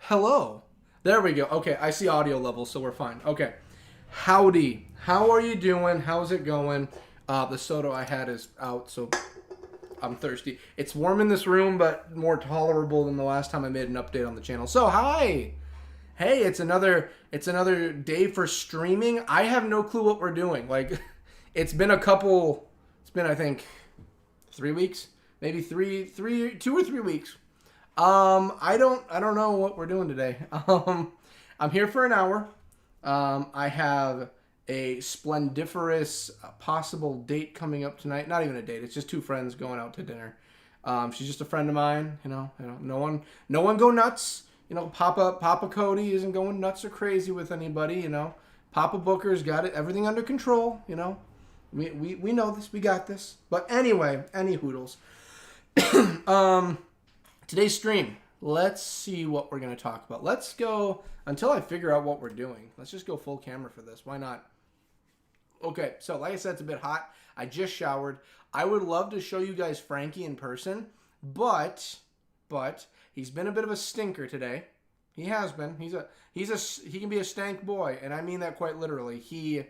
Hello. There we go. Okay, I see audio levels, so we're fine. Okay. Howdy. How are you doing? How's it going? The soda I had is out, so I'm thirsty. It's warm in this room, but more tolerable than the last time I made an update on the channel. So, hi. Hey, it's another day for streaming. I have no clue what we're doing. Like it's been I think 3 weeks, maybe 2 or 3 weeks. I don't know what we're doing today. I'm here for an hour. I have a splendiferous possible date coming up tonight. Not even a date. It's just two friends going out to dinner. She's just a friend of mine. No one go nuts. Papa Cody isn't going nuts or crazy with anybody. Papa Booker's got it everything under control. We know this. We got this. But anyway, any hoodles. Today's stream, let's see what we're going to talk about. Let's go, until I figure out what we're doing, let's just go full camera for this. Why not? Okay, so like I said, it's a bit hot. I just showered. I would love to show you guys Frankie in person, but he's been a bit of a stinker today. He has been. He can be a stank boy, and I mean that quite literally. He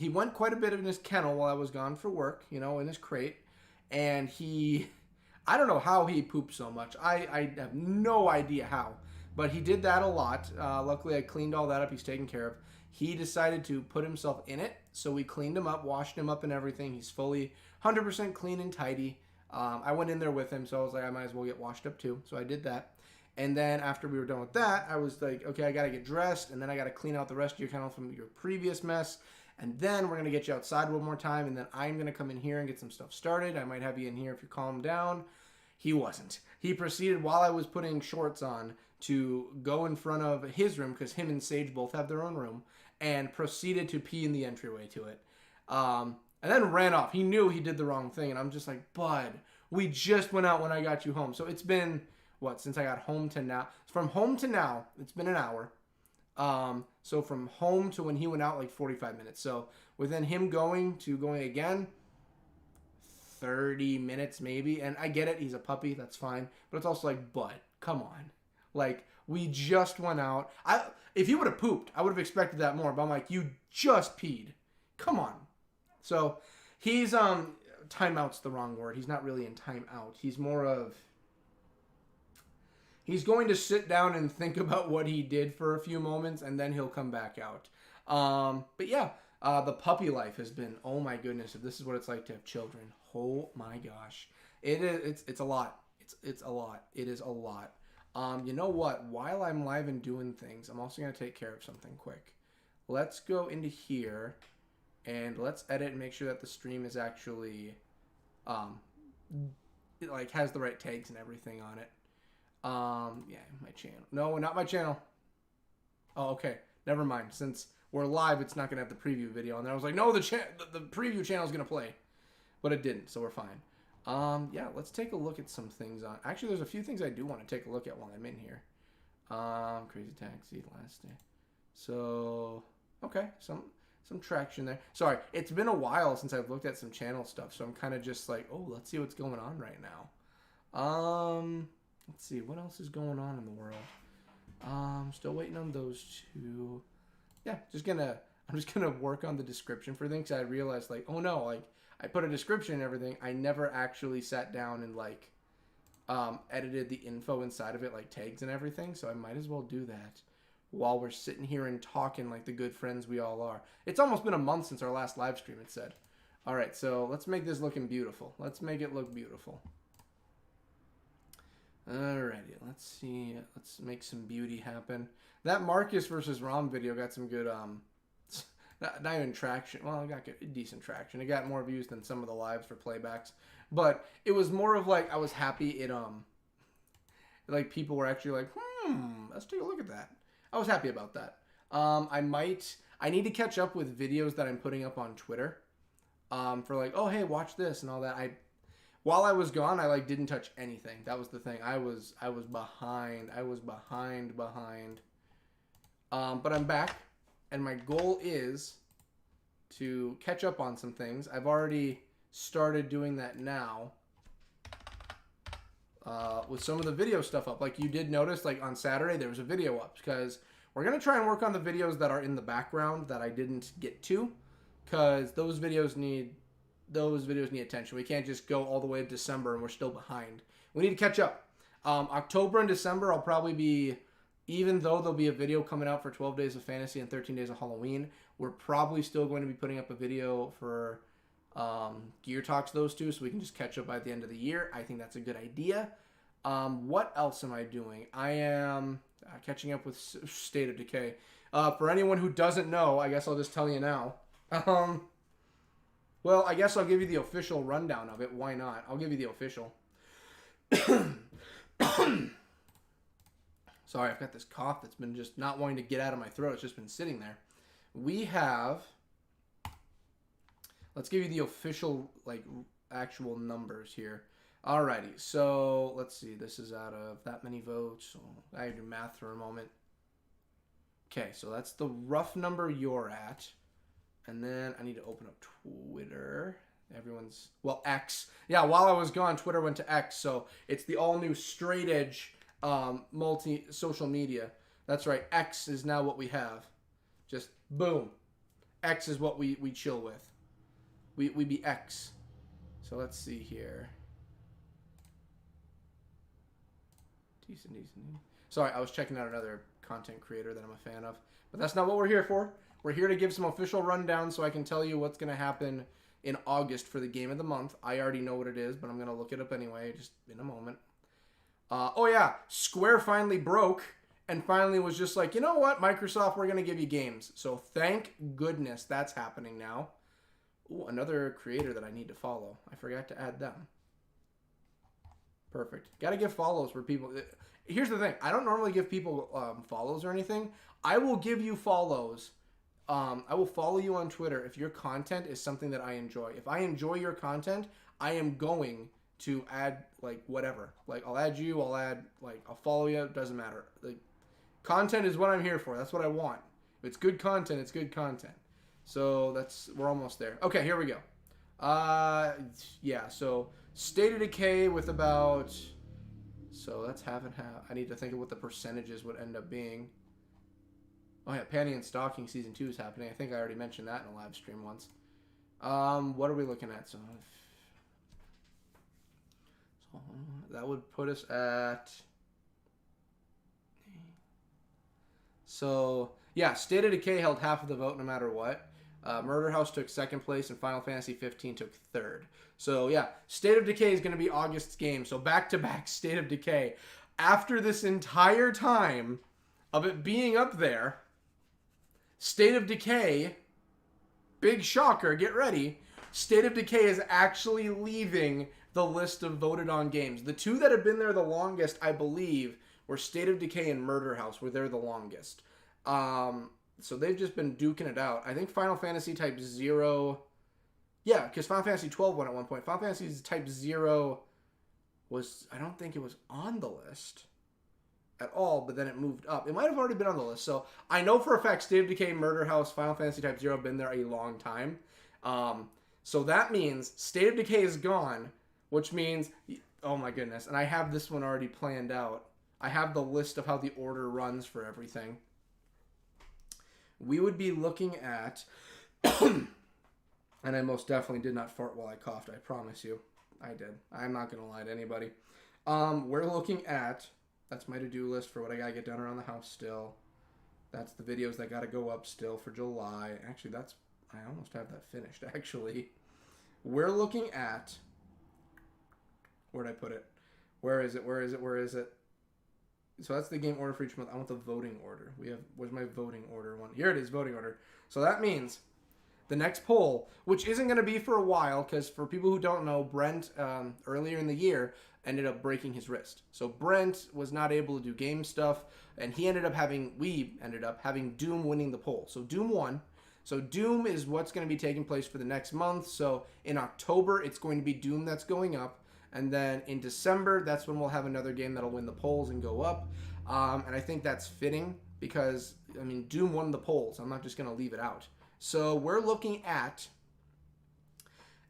went quite a bit in his kennel while I was gone for work, in his crate, and I don't know how he pooped so much. I have no idea how. But he did that a lot. Luckily, I cleaned all that up. He's taken care of. He decided to put himself in it. So we cleaned him up, washed him up and everything. He's fully 100% clean and tidy. I went in there with him, so I was like, I might as well get washed up too. So I did that. And then after we were done with that, I was like, okay, I got to get dressed. And then I got to clean out the rest of your kennel from your previous mess. And then we're going to get you outside one more time. And then I'm going to come in here and get some stuff started. I might have you in here if you calm down. He wasn't. He proceeded, while I was putting shorts on, to go in front of his room, because him and Sage both have their own room, and proceeded to pee in the entryway to it. And then ran off. He knew he did the wrong thing, and I'm just like, bud, we just went out when I got you home. So it's been, since I got home to now? From home to now, it's been an hour. So from home to when he went out, like 45 minutes. So within him going to going again, 30 minutes maybe. And I get it, he's a puppy, that's fine. But it's also like, bud, come on. Like, we just went out. If he would have pooped, I would have expected that more. But I'm like, you just peed. Come on. So he's, timeout's the wrong word. He's not really in timeout. He's more of, he's going to sit down and think about what he did for a few moments, and then he'll come back out. But yeah, the puppy life has been, oh my goodness, if this is what it's like to have children. Oh my gosh. It's a lot. It's a lot. It is a lot. You know what? While I'm live and doing things, I'm also going to take care of something quick. Let's go into here and let's edit and make sure that the stream is actually, has the right tags and everything on it. Yeah, my channel. No, not my channel. Oh, okay. Never mind. Since we're live, it's not going to have the preview video. And then I was like, no, the preview channel is going to play. But it didn't, so we're fine. Yeah, let's take a look at some things on. Actually, there's a few things I do want to take a look at while I'm in here. Crazy Taxi last day. So, okay, some traction there. Sorry, it's been a while since I've looked at some channel stuff, so I'm kind of just like, oh, let's see what's going on right now. Let's see what else is going on in the world. Still waiting on those two. Yeah, I'm just gonna work on the description for things. I realized, like, oh no, like, I put a description and everything. I never actually sat down and edited the info inside of it, like tags and everything. So I might as well do that while we're sitting here and talking like the good friends we all are. It's almost been a month since our last live stream, it said. All right, so let's make this looking beautiful. Let's make it look beautiful. Alrighty, let's see. Let's make some beauty happen. That Marcus versus Rom video got some good not even traction. Well, it got decent traction. It got more views than some of the lives for playbacks. But it was more of like, I was happy it, like people were actually like, let's take a look at that. I was happy about that. I need to catch up with videos that I'm putting up on Twitter. For like, oh, hey, watch this and all that. While I was gone, I didn't touch anything. That was the thing. I was behind. I was behind. But I'm back. And my goal is to catch up on some things. I've already started doing that now. with some of the video stuff up. Like you did notice, like on Saturday there was a video up because we're gonna try and work on the videos that are in the background that I didn't get to, because those videos need attention. We can't just go all the way to December and we're still behind. We need to catch up. October and December I'll probably be, even though there'll be a video coming out for 12 Days of Fantasy and 13 Days of Halloween, we're probably still going to be putting up a video for Gear Talks, those two, so we can just catch up by the end of the year. I think that's a good idea. What else am I doing? I am catching up with State of Decay. For anyone who doesn't know, I guess I'll just tell you now. Well, I guess I'll give you the official rundown of it. Why not? I'll give you the official. Sorry, I've got this cough that's been just not wanting to get out of my throat. It's just been sitting there. We have... Let's give you the official, like, actual numbers here. Alrighty, so let's see. This is out of that many votes. So I have to do math for a moment. Okay, so that's the rough number you're at. And then I need to open up Twitter. Everyone's, well, X. Yeah, while I was gone, Twitter went to X. So it's the all-new straight edge multi-social media. That's right. X is now what we have. Just boom. X is what we chill with. We be X. So let's see here. Decent. Sorry, I was checking out another content creator that I'm a fan of. But that's not what we're here for. We're here to give some official rundown so I can tell you what's going to happen in August for the game of the month. I already know what it is, but I'm going to look it up anyway, just in a moment. Oh yeah, Square finally broke and finally was just like, you know what, Microsoft, we're going to give you games. So thank goodness that's happening now. Ooh, another creator that I need to follow. I forgot to add them. Perfect. Got to give follows for people. Here's the thing. I don't normally give people follows or anything. I will give you follows. I will follow you on Twitter if your content is something that I enjoy. If I enjoy your content, I am going to add, like, whatever. Like, I'll add you. I'll follow you. It doesn't matter. Like, content is what I'm here for. That's what I want. If it's good content, it's good content. So we're almost there. Okay, here we go. Yeah, so State of Decay with about, so that's half and half. I need to think of what the percentages would end up being. Oh yeah, Panty and Stocking Season 2 is happening. I think I already mentioned that in a live stream once. What are we looking at? So that would put us at, so yeah, State of Decay held half of the vote no matter what. Murder House took second place, and Final Fantasy 15 took third. So yeah, State of Decay is going to be August's game. So back-to-back State of Decay. After this entire time of it being up there, State of Decay, big shocker, get ready, State of Decay is actually leaving the list of voted on games. The two that have been there the longest, I believe, were State of Decay and Murder House, were there the longest. So they've just been duking it out. I think Final Fantasy Type 0... Yeah, because Final Fantasy 12 won at one point. Final Fantasy Type 0 was... I don't think it was on the list at all, but then it moved up. It might have already been on the list. So I know for a fact State of Decay, Murder House, Final Fantasy Type 0 have been there a long time. So that means State of Decay is gone, which means... Oh my goodness. And I have this one already planned out. I have the list of how the order runs for everything. We would be looking at, and I most definitely did not fart while I coughed, I promise you. I did. I'm not going to lie to anybody. We're looking at, that's my to-do list for what I got to get done around the house still. That's the videos that got to go up still for July. Actually, I almost have that finished, actually. We're looking at, where'd I put it? Where is it? So that's the game order for each month. I want the voting order. Where's my voting order one? Here it is, voting order. So that means the next poll, which isn't going to be for a while, because for people who don't know, Brent, earlier in the year, ended up breaking his wrist. So Brent was not able to do game stuff, and we ended up having Doom winning the poll. So Doom won. So Doom is what's going to be taking place for the next month. So in October, it's going to be Doom that's going up. And then in December, that's when we'll have another game that'll win the polls and go up. And I think that's fitting because, I mean, Doom won the polls. I'm not just going to leave it out. So we're looking at,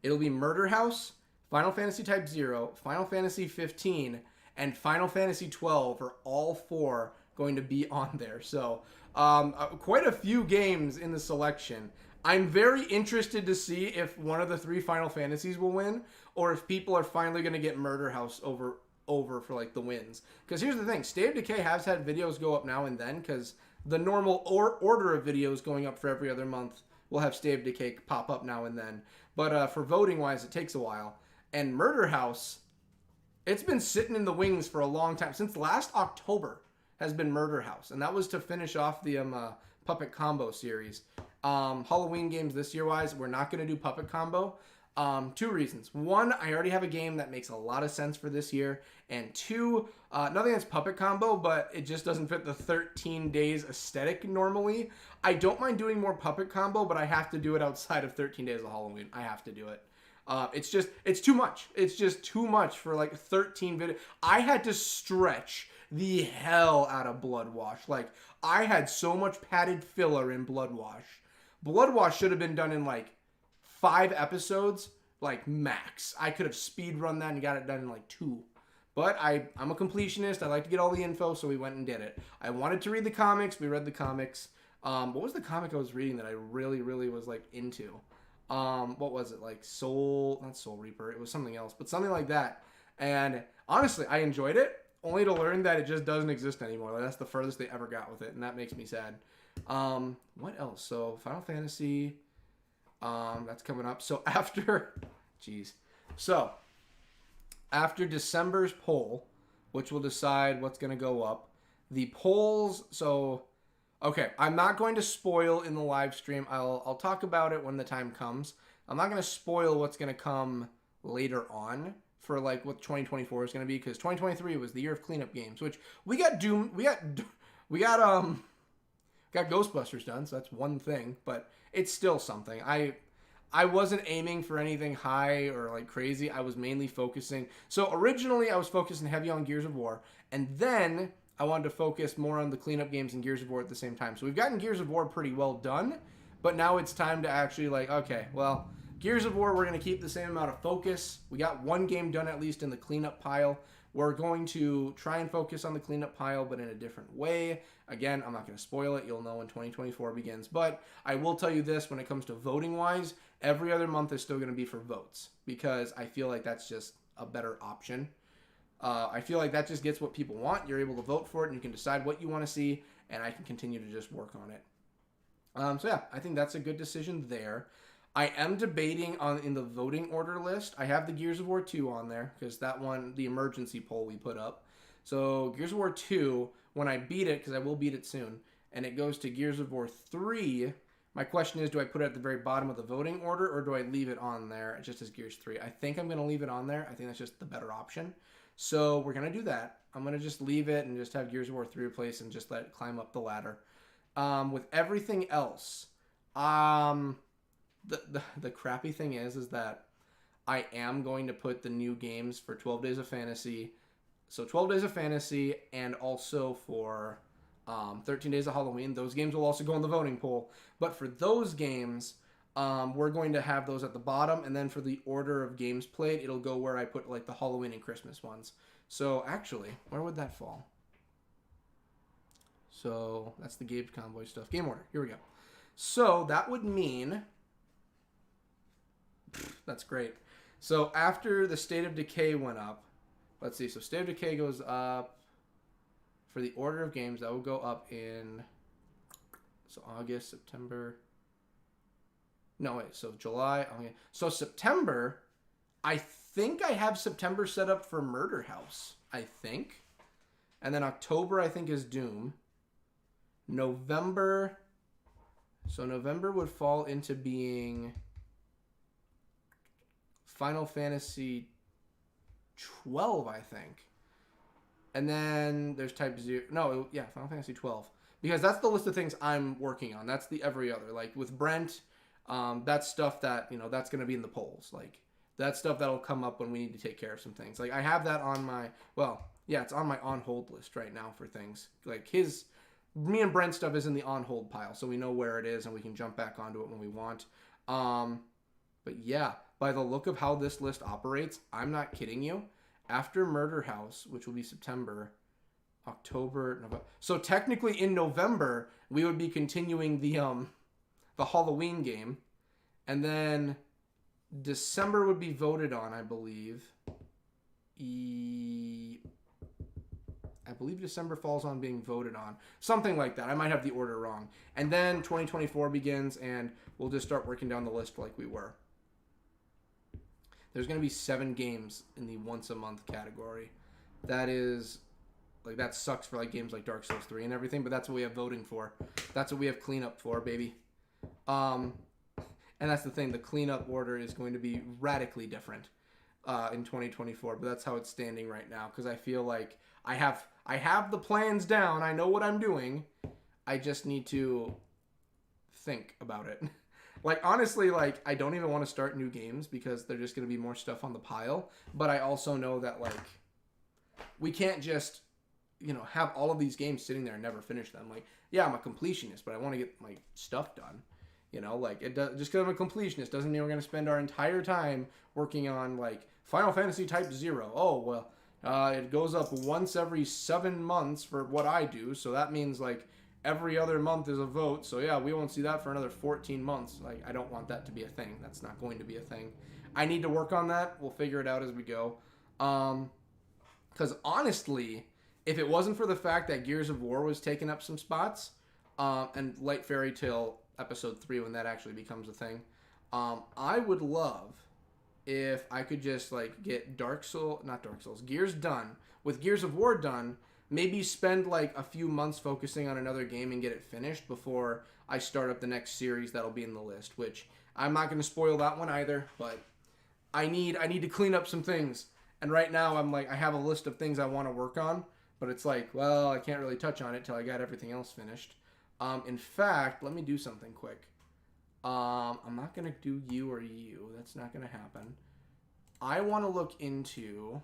it'll be Murder House, Final Fantasy Type 0, Final Fantasy 15, and Final Fantasy 12 are all 4 going to be on there. So quite a few games in the selection. I'm very interested to see if one of the 3 Final Fantasies will win, or if people are finally going to get Murder House over for like the wins. Because here's the thing, State of Decay has had videos go up now and then, because the normal order of videos going up for every other month will have State of Decay pop up now and then. But for voting wise, it takes a while. And Murder House, it's been sitting in the wings for a long time. Since last October has been Murder House, and that was to finish off the Puppet Combo series. Halloween games this year wise, we're not going to do Puppet Combo. 2 reasons. 1, I already have a game that makes a lot of sense for this year. And 2, nothing against Puppet Combo, but it just doesn't fit the 13 days aesthetic normally. I don't mind doing more Puppet Combo, but I have to do it outside of 13 days of Halloween. I have to do it. It's too much. It's just too much for like 13 videos. I had to stretch the hell out of Blood Wash. Like, I had so much padded filler in Blood Wash. Blood Wash should have been done in like 5 episodes, like max. I could have speed run that and got it done in like 2. But I'm a completionist. I like to get all the info, so we went and did it. I wanted to read the comics. We read the comics. What was the comic I was reading that I really, really was like into? What was it? Like not Soul Reaper. It was something else, but something like that. And honestly, I enjoyed it, only to learn that it just doesn't exist anymore. Like, that's the furthest they ever got with it, and that makes me sad. What else? So Final Fantasy, that's coming up. So after December's poll, which will decide what's going to go up, the polls. So okay, I'm not going to spoil in the live stream. I'll talk about it when the time comes. I'm not going to spoil what's going to come later on for like what 2024 is going to be, because 2023 was the year of cleanup games, which we got Ghostbusters done, so that's one thing, but it's still something. I wasn't aiming for anything high or like crazy. I was mainly focusing. So originally I was focusing heavy on Gears of War, and then I wanted to focus more on the cleanup games and Gears of War at the same time. So we've gotten Gears of War pretty well done, but now it's time to actually like, okay, well, Gears of War, we're going to keep the same amount of focus. We got 1 game done at least in the cleanup pile. We're going to try and focus on the cleanup pile, but in a different way. Again, I'm not going to spoil it. You'll know when 2024 begins. But I will tell you this, when it comes to voting-wise, every other month is still going to be for votes, because I feel like that's just a better option. I feel like that just gets what people want. You're able to vote for it, and you can decide what you want to see, and I can continue to just work on it. So yeah, I think that's a good decision there. I am debating in the voting order list. I have the Gears of War 2 on there, because that one, the emergency poll we put up. So Gears of War 2, when I beat it, because I will beat it soon, and it goes to Gears of War 3, my question is, do I put it at the very bottom of the voting order, or do I leave it on there just as Gears 3? I think I'm going to leave it on there. I think that's just the better option. So we're going to do that. I'm going to just leave it and just have Gears of War 3 replaced and just let it climb up the ladder. With everything else, the crappy thing is that I am going to put the new games for 12 Days of Fantasy. So 12 Days of Fantasy, and also for 13 Days of Halloween. Those games will also go in the voting poll. But for those games, we're going to have those at the bottom. And then for the order of games played, it'll go where I put like the Halloween and Christmas ones. So actually, where would that fall? So that's the Gabe's Convoy stuff. Game order. Here we go. So that would mean... That's great. So after the State of Decay went up, let's see. So State of Decay goes up for the order of games. That will go up in August, September. No, wait. So July. Okay. So September, I think I have September set up for Murder House. I think. And then October, I think, is Doom. November. So November would fall into being Final Fantasy 12, I think. And then there's Type 0. No, yeah, Final Fantasy 12. Because that's the list of things I'm working on. That's the every other. Like with Brent, that's stuff that, that's going to be in the polls. Like that's stuff that'll come up when we need to take care of some things. Like I have that on my, it's on my on hold list right now for things. Like me and Brent stuff is in the on hold pile. So we know where it is and we can jump back onto it when we want. But yeah. By the look of how this list operates, I'm not kidding you. after Murder House, which will be September, October, November. So technically in November, we would be continuing the Halloween game. And then December would be voted on, I believe. I believe December falls on being voted on. Something like that. I might have the order wrong. And then 2024 begins, and we'll just start working down the list like we were. There's going to be 7 games in the once a month category. That is, like, that sucks for like games like Dark Souls 3 and everything, but that's what we have voting for. That's what we have cleanup for, baby. And that's the thing. The cleanup order is going to be radically different in 2024, but that's how it's standing right now, because I feel like I have the plans down. I know what I'm doing. I just need to think about it. Like, honestly, like, I don't even want to start new games because there's just going to be more stuff on the pile. But I also know that, like, we can't just, you know, have all of these games sitting there and never finish them. Like, yeah, I'm a completionist, but I want to get my stuff done. You know, like, it does, just because I'm a completionist doesn't mean we're going to spend our entire time working on, like, Final Fantasy Type 0. Oh, well, it goes up once every 7 months for what I do. So that means, like, every other month is a vote. So, yeah, we won't see that for another 14 months. Like, I don't want that to be a thing. That's not going to be a thing. I need to work on that. We'll figure it out as we go. Because, honestly, if it wasn't for the fact that Gears of War was taking up some spots, and Light Fairy Tale Episode 3, when that actually becomes a thing, I would love if I could just, like, get Gears done. With Gears of War done, maybe spend, like, a few months focusing on another game and get it finished before I start up the next series that'll be in the list, which I'm not going to spoil that one either, but I need to clean up some things. And right now I'm like, I have a list of things I want to work on, but it's like, well, I can't really touch on it till I got everything else finished. In fact, let me do something quick. I'm not going to do you or you. That's not going to happen. I want to look into,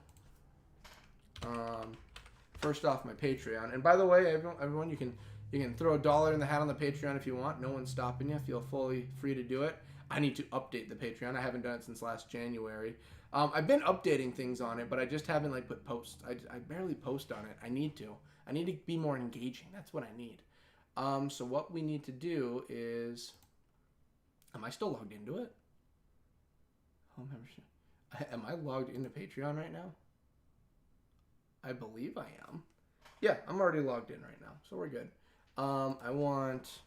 first off, my Patreon. And by the way, everyone, you can throw $1 in the hat on the Patreon if you want. No one's stopping you. Feel fully free to do it. I need to update the Patreon. I haven't done it since last January. I've been updating things on it, but I just haven't, like, put posts. I barely post on it. I need to be more engaging. That's what I need. So what we need to do is, am I still logged into it? Home membership. Am I logged into Patreon right now? I believe I am. Yeah, I'm already logged in right now, so we're good. I want,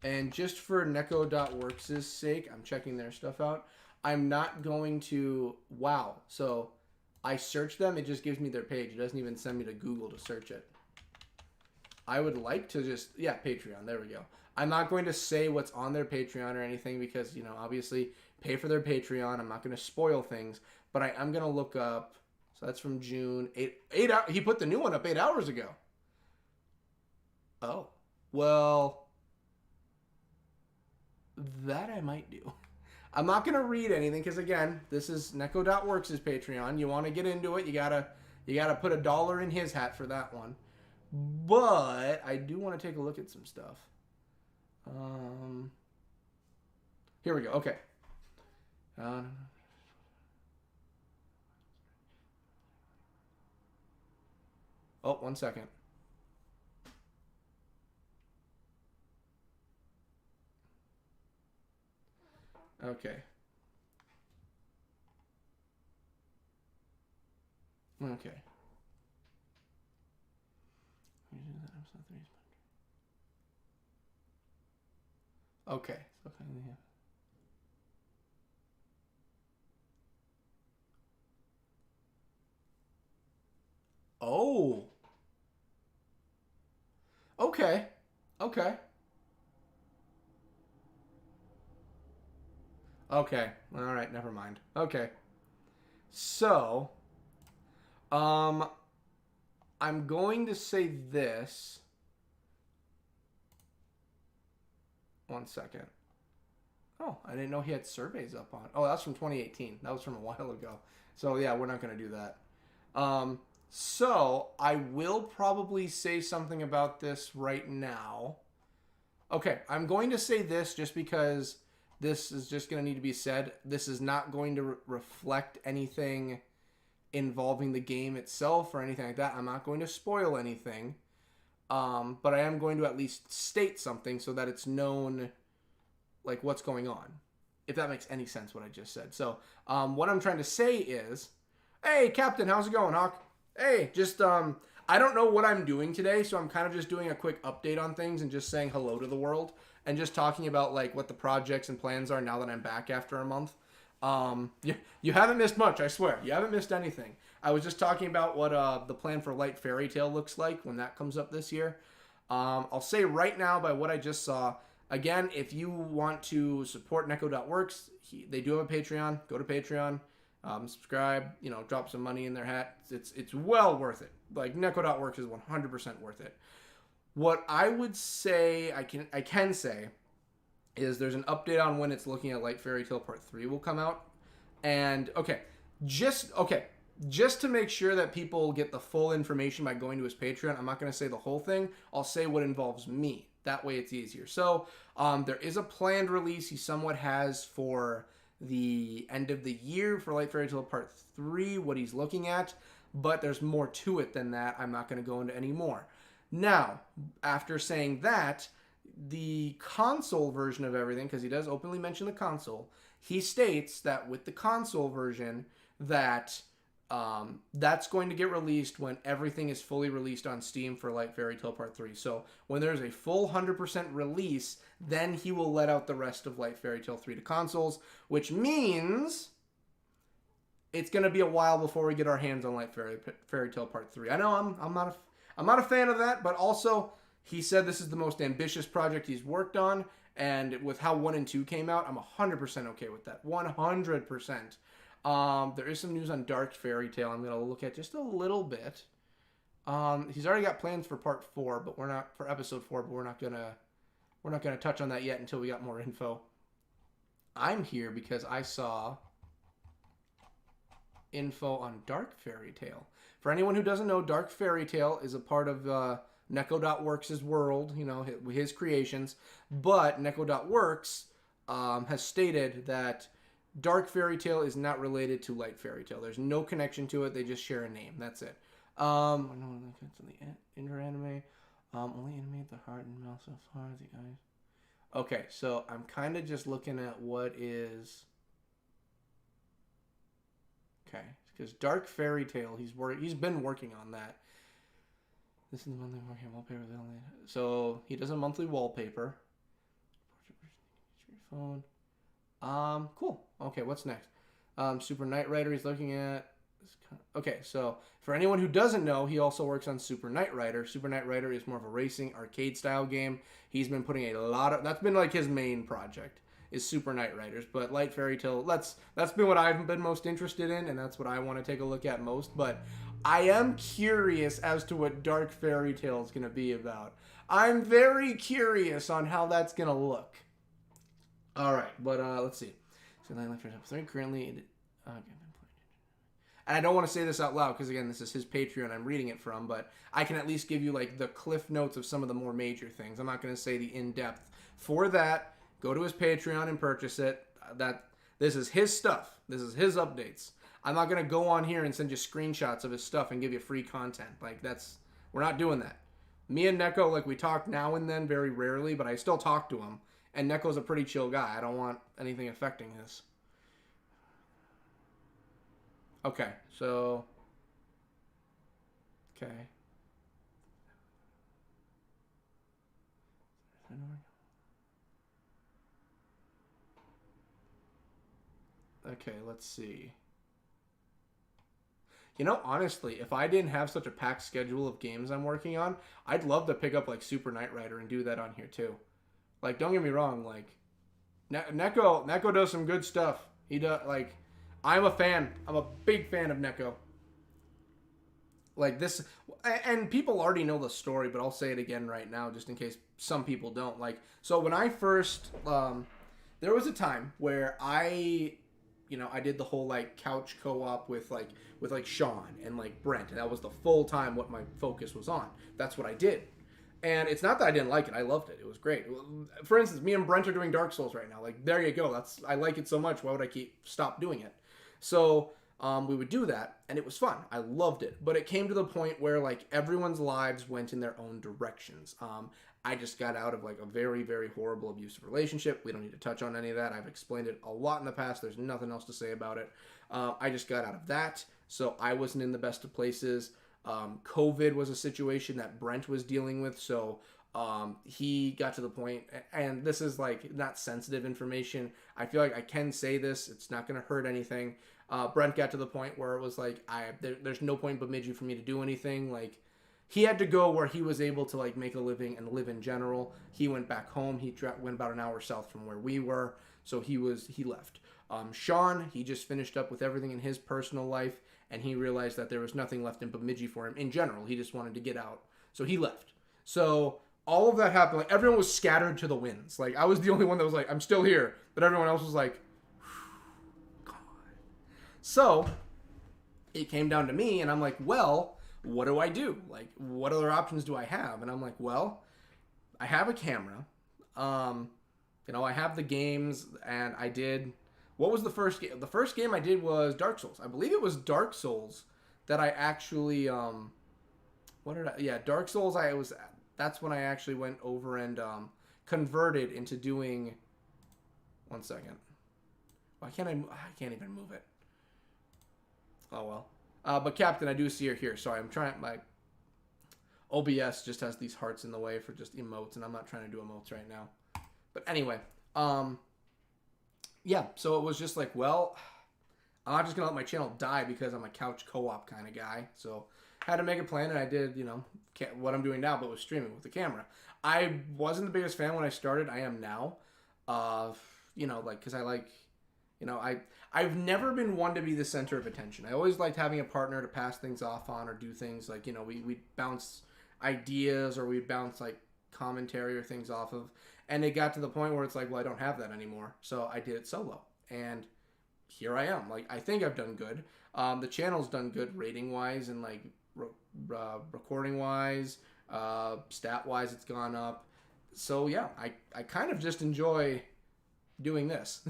and just for neko.works' sake, I'm checking their stuff out. I'm not going to, wow. So I search them, it just gives me their page. It doesn't even send me to Google to search it. I would like to just, yeah, Patreon, there we go. I'm not going to say what's on their Patreon or anything because, you know, obviously pay for their Patreon. I'm not going to spoil things, but I am going to look up. So that's from June. 8 hours. He put the new one up 8 hours ago. Oh, well, that I might do. I'm not going to read anything because, again, this is neko.works' Patreon. You want to get into it, you gotta put $1 in his hat for that one. But I do want to take a look at some stuff. Here we go. Okay. Oh, 1 second. Okay. Okay. Okay. Oh. Okay. Okay. Okay. All right. Never mind. Okay. So, I'm going to say this. 1 second. Oh, I didn't know he had surveys up on. Oh, that's from 2018. That was from a while ago. So, yeah, we're not going to do that. So, I will probably say something about this right now. Okay, I'm going to say this just because this is just going to need to be said. This is not going to reflect anything involving the game itself or anything like that. I'm not going to spoil anything. But I am going to at least state something so that it's known, like, what's going on. If that makes any sense, what I just said. So, what I'm trying to say is, hey, Captain, how's it going, Hawk? Hey, just, I don't know what I'm doing today, so I'm kind of just doing a quick update on things and just saying hello to the world and just talking about, like, what the projects and plans are now that I'm back after a month. You haven't missed much, I swear. You haven't missed anything. I was just talking about what the plan for Light Fairy Tale looks like when that comes up this year. I'll say right now by what I just saw, again, if you want to support neko.works, they do have a Patreon. Go to Patreon, subscribe, drop some money in their hat. It's well worth it. Like, neko.works is 100% worth it. What I would say, I can say, is there's an update on when it's looking at Light Fairy Tale Part 3 will come out. And, just to make sure that people get the full information by going to his Patreon, I'm not going to say the whole thing. I'll say what involves me. That way it's easier. So, there is a planned release he somewhat has for the end of the year for Light Fairy Tale Part 3, what he's looking at. But there's more to it than that. I'm not going to go into any more. Now, after saying that, the console version of everything, because he does openly mention the console, he states that with the console version that that's going to get released when everything is fully released on Steam for Light Fairy Tale Part 3. So when there's a full 100% release, then he will let out the rest of Light Fairy Tale 3 to consoles, which means it's going to be a while before we get our hands on Light Fairy Tale Part 3. I know I'm not a fan of that, but also he said this is the most ambitious project he's worked on, and with how 1 and 2 came out, I'm 100% okay with that. 100%. There is some news on Dark Fairy Tale I'm going to look at just a little bit. He's already got plans for Part 4, but we're not for Episode 4, but we're not gonna touch on that yet until we got more info. I'm here because I saw info on Dark Fairy Tale. For anyone who doesn't know, Dark Fairy Tale is a part of neko.works' world, his creations, but neko.works has stated that Dark Fairy Tale is not related to Light Fairy Tale. There's no connection to it. They just share a name. That's it. Inter anime. Only animate the heart and mouth so far. The eyes. Okay, so I'm kind of just looking at what is. Okay, because Dark Fairy Tale, he's been working on that. This is the monthly wallpaper. So he does a monthly wallpaper. Phone. Cool. Okay, what's next? Super Knight Rider he's looking at. Okay, so for anyone who doesn't know, he also works on Super Knight Rider. Super Knight Rider is more of a racing arcade style game. He's been putting a lot of, that's been like his main project, is Super Knight Riders. But Light Fairy Tale, that's been what I've been most interested in, and that's what I want to take a look at most. But I am curious as to what Dark Fairy Tale is going to be about. I'm very curious on how that's going to look. All right, but let's see. So Light Fairy Tale 3 currently. And I don't want to say this out loud because, again, this is his Patreon I'm reading it from, but I can at least give you, like, the cliff notes of some of the more major things. I'm not going to say the in-depth. For that, go to his Patreon and purchase it. This is his stuff. This is his updates. I'm not going to go on here and send you screenshots of his stuff and give you free content. Like, we're not doing that. Me and Neko, like, we talk now and then, very rarely, but I still talk to him. And Neko's a pretty chill guy. I don't want anything affecting this. Okay, so... Okay. Okay, let's see. Honestly, if I didn't have such a packed schedule of games I'm working on, I'd love to pick up, like, Super Knight Rider and do that on here, too. Like, don't get me wrong, like, Neko does some good stuff. He does, like... I'm a fan. I'm a big fan of Neko. Like this, and people already know the story, but I'll say it again right now, just in case some people don't. Like, so when I first, there was a time where I did the whole like couch co-op with Sean and like Brent, and that was the full time what my focus was on. That's what I did. And it's not that I didn't like it. I loved it. It was great. For instance, me and Brent are doing Dark Souls right now. Like, there you go. I like it so much. Why would I stop doing it? So we would do that, and it was fun. I loved it. But it came to the point where, like, everyone's lives went in their own directions. I just got out of, like, a very, very horrible abusive relationship. We don't need to touch on any of that. I've explained it a lot in the past. There's nothing else to say about it. I just got out of that, so I wasn't in the best of places. COVID was a situation that Brent was dealing with, so he got to the point, and this is like not sensitive information. I feel like I can say this; it's not going to hurt anything. Brent got to the point where it was like, there's no point in Bemidji for me to do anything. Like, he had to go where he was able to like make a living and live in general. He went back home. He went about an hour south from where we were, so he left. Sean, he just finished up with everything in his personal life, and he realized that there was nothing left in Bemidji for him in general. He just wanted to get out, so he left. So all of that happened. Like, everyone was scattered to the winds. Like, I was the only one that was like, I'm still here, but everyone else was like, God. So it came down to me, and I'm like, well, what do I do? Like, what other options do I have? And I'm like, well, I have a camera. I have the games, and I did. What was the first game? The first game I did was Dark Souls. I believe it was Dark Souls that I actually Dark Souls. That's when I actually went over and converted into doing. One second. Why can't I can't even move it. Oh well. But Captain, I do see her here. Sorry, I'm trying. My OBS just has these hearts in the way for just emotes, and I'm not trying to do emotes right now. But anyway, yeah, so it was just like, well, I'm not just going to let my channel die because I'm a couch co-op kind of guy. So I had to make a plan, and I did, what I'm doing now, but with streaming with the camera. I wasn't the biggest fan when I started. I am now. Because I like, I've never been one to be the center of attention. I always liked having a partner to pass things off on or do things like, we'd bounce ideas or we'd bounce like commentary or things off of. And it got to the point where it's like, well, I don't have that anymore. So I did it solo. And here I am. Like, I think I've done good. The channel's done good rating-wise and, like, recording-wise. Stat-wise, it's gone up. So, yeah, I kind of just enjoy doing this.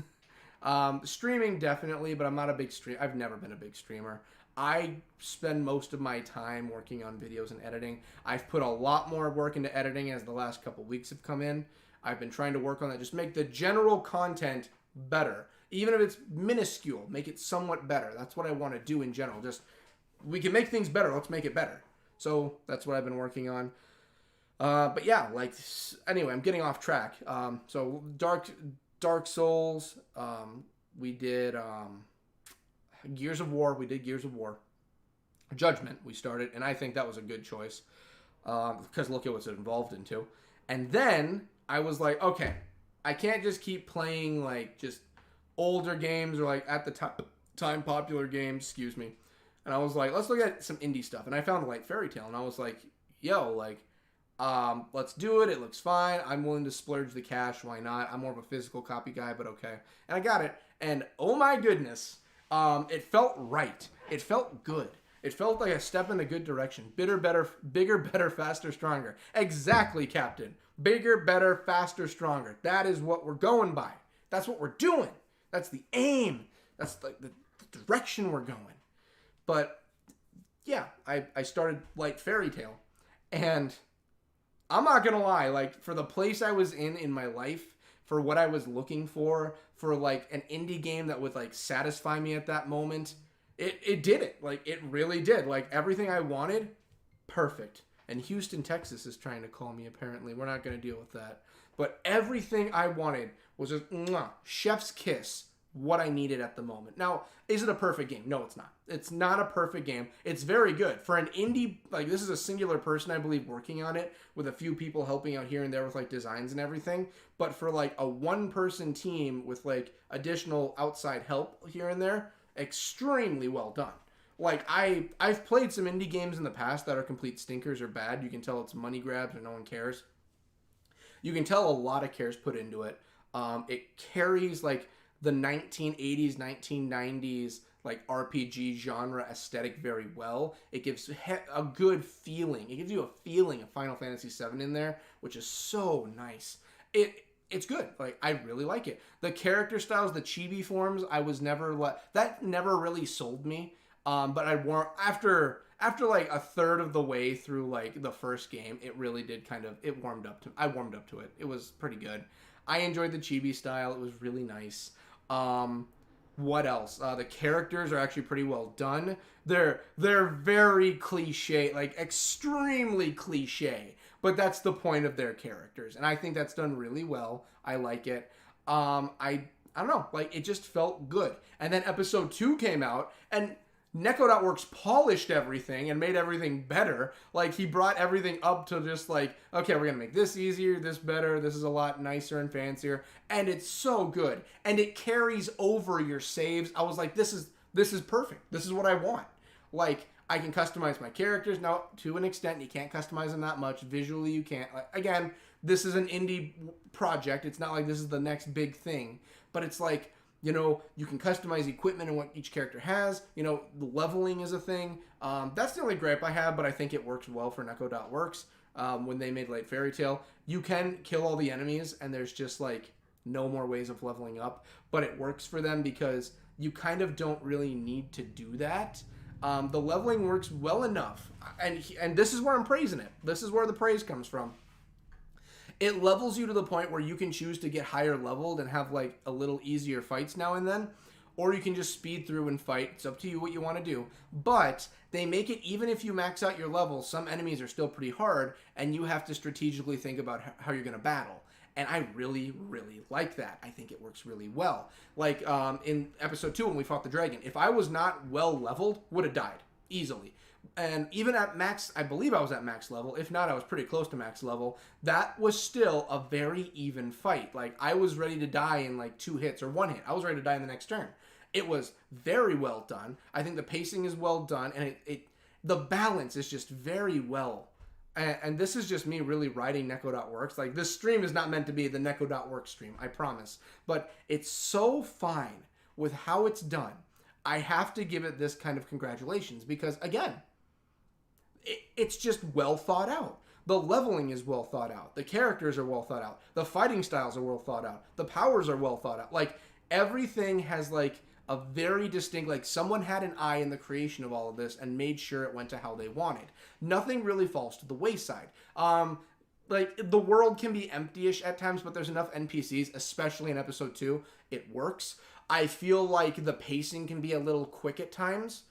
Streaming, definitely, but I'm not a big streamer. I've never been a big streamer. I spend most of my time working on videos and editing. I've put a lot more work into editing as the last couple weeks have come in. I've been trying to work on that. Just make the general content better. Even if it's minuscule, make it somewhat better. That's what I want to do in general. Just, we can make things better. Let's make it better. So that's what I've been working on. But yeah, like, anyway, I'm getting off track. So Dark Souls, we did Gears of War. We did Gears of War. Judgment, we started, and I think that was a good choice because look at what's involved into. And then I was like, okay, I can't just keep playing like just older games or like at the time popular games, excuse me. And I was like, let's look at some indie stuff. And I found Light Fairy Tale, and I was like, yo, like, let's do it. It looks fine. I'm willing to splurge the cash. Why not? I'm more of a physical copy guy, but okay. And I got it. And oh my goodness, it felt right. It felt good. It felt like a step in a good direction. Bigger, better, faster, stronger. Exactly, Captain. Bigger, better, faster, stronger. That is what we're going by. That's what we're doing. That's the aim. That's like the direction we're going. But yeah, I started Light Fairy Tale, and I'm not gonna lie, like, for the place I was in my life, for what I was looking for like an indie game that would like satisfy me at that moment, it did it. Like, it really did. Like, everything I wanted, perfect. And Houston, Texas is trying to call me, apparently. We're not going to deal with that. But everything I wanted was just, chef's kiss, what I needed at the moment. Now, is it a perfect game? No, it's not. It's not a perfect game. It's very good. For an indie, like, this is a singular person, I believe, working on it, with a few people helping out here and there with, like, designs and everything. But for, like, a one-person team with, like, additional outside help here and there, extremely well done. Like, I've played some indie games in the past that are complete stinkers or bad. You can tell it's money grabs or no one cares. You can tell a lot of care's put into it. It carries, like, the 1980s, 1990s, like RPG genre aesthetic very well. It gives a good feeling. It gives you a feeling of Final Fantasy VII in there, which is so nice. It's good. Like, I really like it. The character styles, the chibi forms, I was never that never really sold me. But after like a third of the way through like the first game, it really did I warmed up to it. It was pretty good. I enjoyed the chibi style. It was really nice. What else? The characters are actually pretty well done. They're very cliche, like extremely cliche, but that's the point of their characters, and I think that's done really well. I like it. I don't know, like it just felt good. And then episode 2 came out, and neko.works polished everything and made everything better. Like, he brought everything up to just like, okay, we're gonna make this easier, this better, this is a lot nicer and fancier, and it's so good. And it carries over your saves. I was like, this is perfect. This is what I want. Like, I can customize my characters. Now, to an extent, you can't customize them that much. Visually, you can't. Like, again, this is an indie project. It's not like this is the next big thing. But it's like, you know, you can customize equipment and what each character has. You know, the leveling is a thing. That's the only gripe I have, but I think it works well for neko.works. When they made Light Fairy Tail, you can kill all the enemies, and there's just, like, no more ways of leveling up. But it works for them because you kind of don't really need to do that. The leveling works well enough. And this is where I'm praising it. This is where the praise comes from. It levels you to the point where you can choose to get higher leveled and have like a little easier fights now and then, or you can just speed through and fight. It's up to you what you want to do. But they make it, even if you max out your level, some enemies are still pretty hard, and you have to strategically think about how you're going to battle. And I really, really like that. I think it works really well. Like in episode 2 when we fought the dragon, if I was not well leveled, would have died easily. And even at max, I believe I was at max level. If not, I was pretty close to max level. That was still a very even fight. Like, I was ready to die in like 2 hits or 1 hit. I was ready to die in the next turn. It was very well done. I think the pacing is well done, and the balance is just very well. And this is just me really writing neko.works. Like, this stream is not meant to be the neko.works stream, I promise. But it's so fine with how it's done. I have to give it this kind of congratulations because, again, it's just well thought out. The leveling is well thought out. The characters are well thought out. The fighting styles are well thought out. The powers are well thought out. Like, everything has, like, a very distinct, like, someone had an eye in the creation of all of this and made sure it went to how they wanted. Nothing really falls to the wayside. Like, the world can be empty-ish at times, but there's enough NPCs, especially in episode 2. It works. I feel like the pacing can be a little quick at times.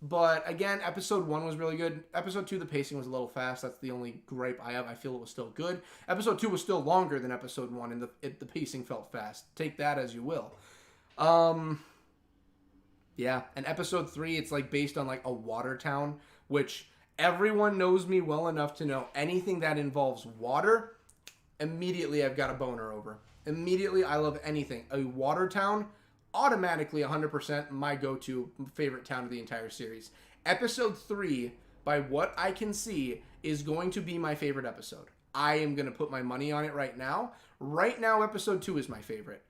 But again, episode 1 was really good. Episode 2, the pacing was a little fast. That's the only gripe I have. I feel it was still good. Episode 2 was still longer than episode 1, and the pacing felt fast. Take that as you will. Yeah, and episode 3, it's like based on like a water town, which everyone knows me well enough to know anything that involves water, immediately I've got a boner over. Immediately, I love anything. A water town, automatically 100% my go-to favorite town of the entire series. Episode 3, by what I can see, is going to be my favorite episode. I am going to put my money on it right now. Right now, episode 2 is my favorite.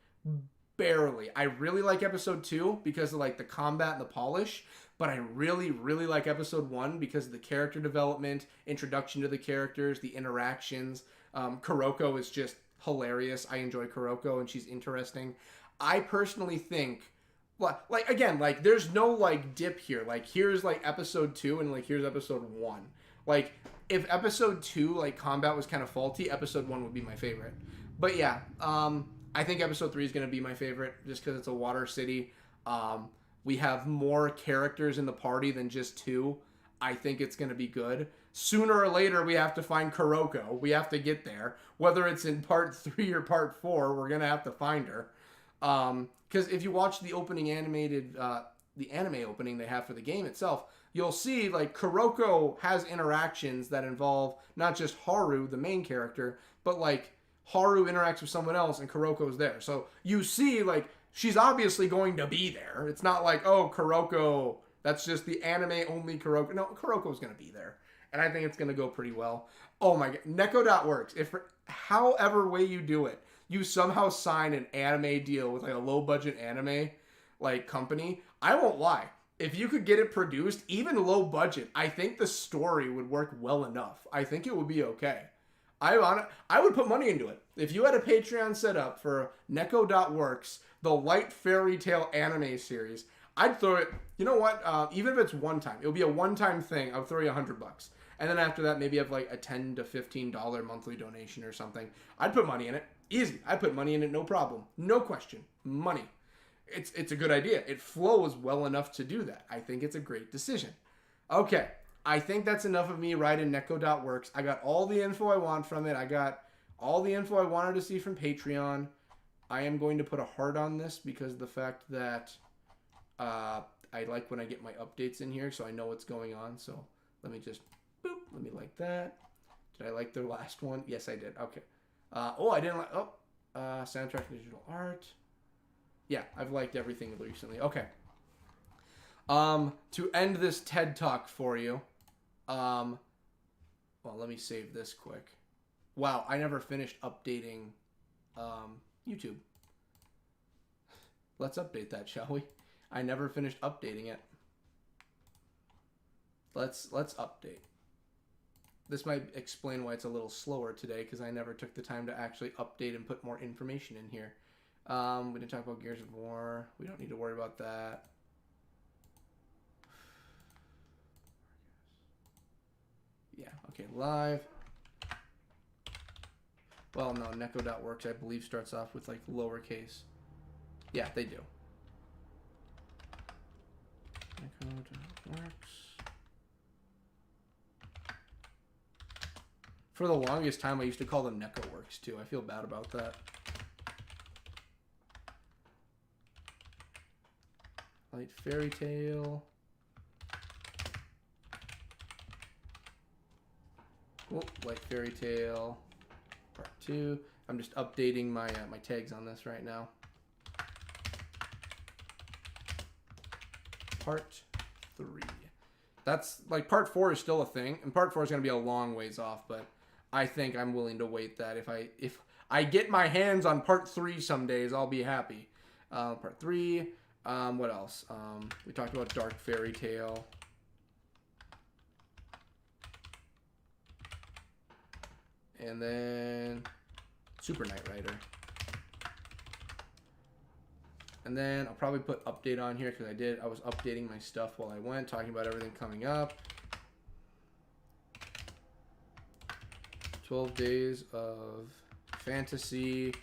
Barely. I really like episode 2 because of like the combat and the polish, but I really, really like episode 1 because of the character development, introduction to the characters, the interactions. Kuroko is just hilarious. I enjoy Kuroko and she's interesting. I personally think, like, again, like, there's no, like, dip here. Like, here's, like, episode 2 and, like, here's episode 1. Like, if episode 2, like, combat was kind of faulty, episode 1 would be my favorite. But, yeah, I think episode 3 is going to be my favorite just because it's a water city. We have more characters in the party than just 2. I think it's going to be good. Sooner or later, we have to find Kuroko. We have to get there. Whether it's in part 3 or part 4, we're going to have to find her. Because if you watch the opening animated, the anime opening they have for the game itself, you'll see, like, Kuroko has interactions that involve not just Haru, the main character, but, like, Haru interacts with someone else and Kuroko's there. So you see, like, she's obviously going to be there. It's not like, oh, Kuroko, that's just the anime-only Kuroko. No, Kuroko's going to be there. And I think it's going to go pretty well. Oh my god, neko.works. If however way you do it, you somehow sign an anime deal with like a low budget anime like company, I won't lie. If you could get it produced, even low budget, I think the story would work well enough. I think it would be okay. I would put money into it. If you had a Patreon set up for neko.works, the light fairy tale anime series, I'd throw it. You know what? Even if it's one time, it would be a one-time thing. I would throw you $100, and then after that, maybe have like a $10 to $15 monthly donation or something. I'd put money in it. Easy. I'd put money in it. No problem. No question. Money. It's a good idea. It flows well enough to do that. I think it's a great decision. Okay. I think that's enough of me writing neko.works. I got all the info I want from it. I got all the info I wanted to see from Patreon. I am going to put a heart on this because of the fact that I like when I get my updates in here so I know what's going on. So let me just, boop, let me like that. Did I like the last one? Yes, I did. Okay. I didn't like, soundtrack and digital art. Yeah, I've liked everything recently. Okay. To end this TED Talk for you, well, let me save this quick. Wow, I never finished updating YouTube. Let's update that, shall we? I never finished updating it. Let's update. This might explain why it's a little slower today, because I never took the time to actually update and put more information in here. We didn't talk about Gears of War. We don't need to worry about that. Yeah, okay, live. Well, no, neko.works, I believe, starts off with, like, lowercase. Yeah, they do. neko.works. For the longest time, I used to call them neko.works, too. I feel bad about that. Light fairy tale. Oh, Light fairy tale. Part 2. I'm just updating my my tags on this right now. Part 3. That's like part 4 is still a thing, and part 4 is going to be a long ways off, but I think I'm willing to wait that. If I get my hands on part 3 some days, I'll be happy. Part 3. What else? We talked about Dark Fairy Tale. And then Super Knight Rider. And then I'll probably put update on here because I was updating my stuff while I went, talking about everything coming up. 12 Days of Fantasy.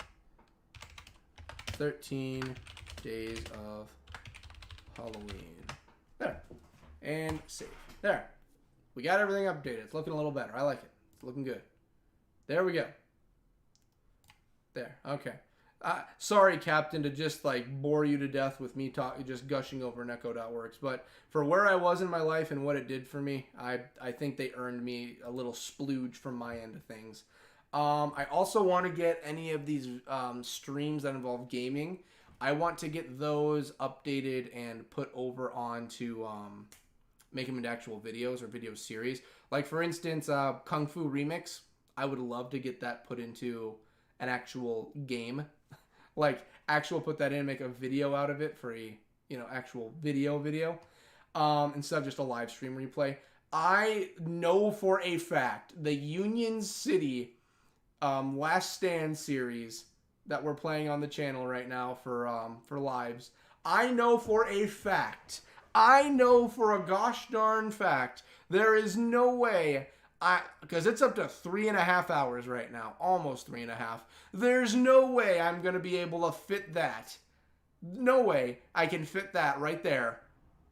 13 Days of Halloween. There. And save. There. We got everything updated. It's looking a little better. I like it. It's looking good. There we go. There. Okay. Sorry, Captain, to just like bore you to death with me just gushing over neko.works, but for where I was in my life and what it did for me, I think they earned me a little splooge from my end of things. I also want to get any of these streams that involve gaming. I want to get those updated and put over onto make them into actual videos or video series. Like for instance, Kung Fu Remix. I would love to get that put into an actual game. Like actual put that in and make a video out of it for a actual video instead of just a live stream replay. I know for a fact the Union City Last Stand series that we're playing on the channel right now for lives. I know for a fact. I know for a gosh darn fact there is no way because it's up to 3.5 hours right now, almost 3.5. There's no way I'm going to be able to fit that. No way I can fit that right there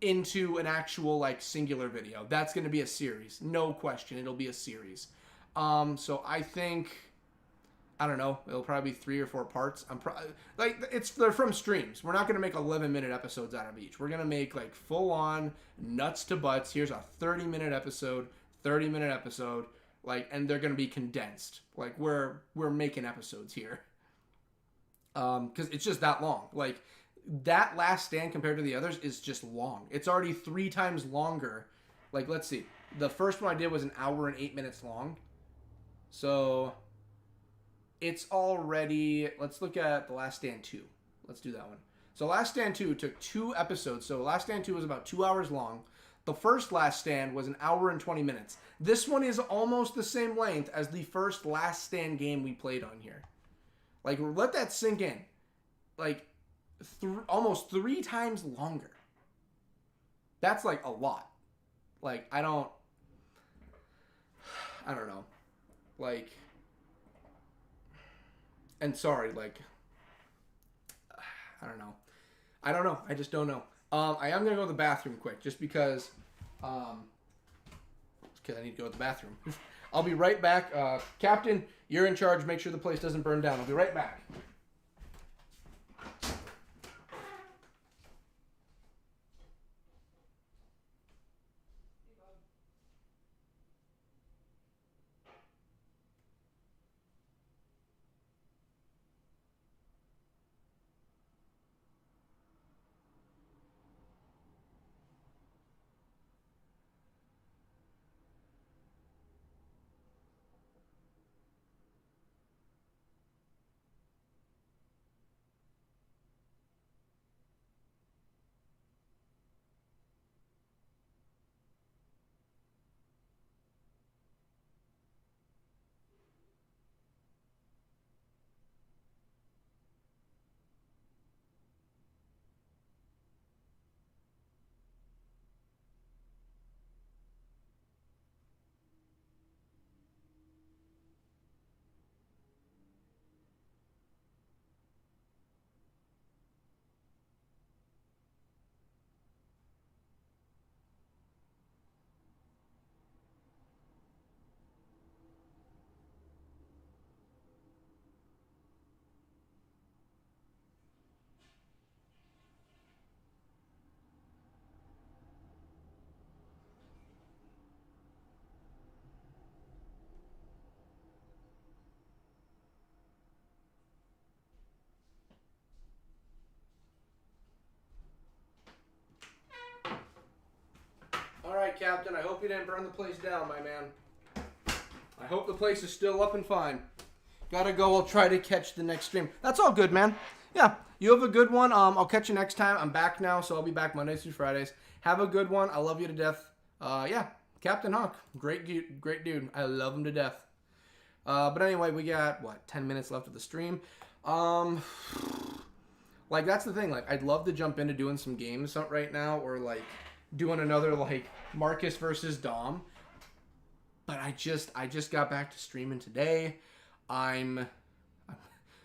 into an actual like singular video. That's going to be a series. No question. It'll be a series. So I think, I don't know, it'll probably be 3 or 4 parts. They're from streams. We're not going to make 11-minute episodes out of each. We're going to make like full on nuts to butts. Here's a 30-minute episode. 30-minute episode, like, and they're gonna be condensed. Like we're making episodes here, because it's just that long. Like that Last Stand compared to the others is just long. It's already 3 times longer. Like let's see, the first one I did was an hour and 8 minutes long, so it's already. Let's look at the Last Stand 2. Let's do that one. So Last Stand 2 took 2 episodes. So Last Stand 2 was about 2 hours long. The first Last Stand was an hour and 20 minutes. This one is almost the same length as the first Last Stand game we played on here. Like, let that sink in. Like, almost 3 times longer. That's, like, a lot. Like, I don't know. Like, and sorry, like, I don't know. I just don't know. I am going to go to the bathroom quick, just because I need to go to the bathroom. I'll be right back. Captain, you're in charge. Make sure the place doesn't burn down. I'll be right back. All right, Captain, I hope you didn't burn the place down, my man. I hope the place is still up and fine. Gotta go. I'll try to catch the next stream. That's all good, man. Yeah, you have a good one. I'll catch you next time. I'm back now, so I'll be back Mondays through Fridays. Have a good one. I love you to death. Yeah, Captain Hawk. Great dude. I love him to death. But anyway, we got, 10 minutes left of the stream. Like, that's the thing. Like, I'd love to jump into doing some games right now, or, like, doing another, like, Marcus versus Dom. But I just got back to streaming today. I'm